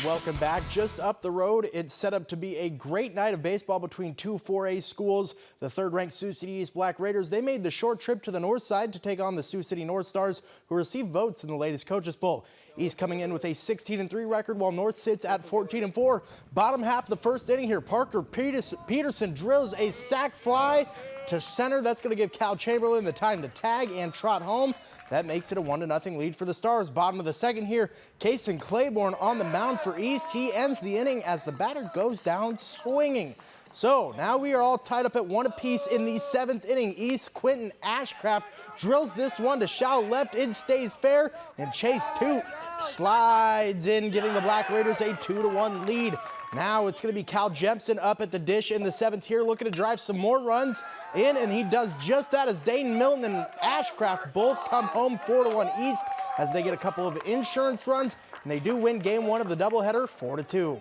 Welcome back. Just up the road, it's set up to be a great night of baseball between two 4A schools. The third-ranked Sioux City East Black Raiders, they made the short trip to the north side to take on the Sioux City North Stars, who received votes in the latest Coaches Poll. East coming in with a 16-3 record, while North sits at 14-4. Bottom half of the first inning here, Parker Peterson drills a sac fly to center. That's going to give Cal Chamberlain the time to tag and trot home. That makes it a 1-0 lead for the Stars. Bottom of the second here, Kason Claiborne on the mound for East. He ends the inning as the batter goes down swinging. So now we are all tied up at 1 apiece in the 7th inning. East Quentin Ashcraft drills this one to shallow left. It stays fair, and Chase Toot slides in, giving the Black Raiders a 2-1 lead. Now it's going to be Cal Jepson up at the dish in the 7th here, looking to drive some more runs in, and he does just that as Dane Milton and Ashcraft both come home 4-1 East as they get a couple of insurance runs, and they do win game 1 of the doubleheader 4-2.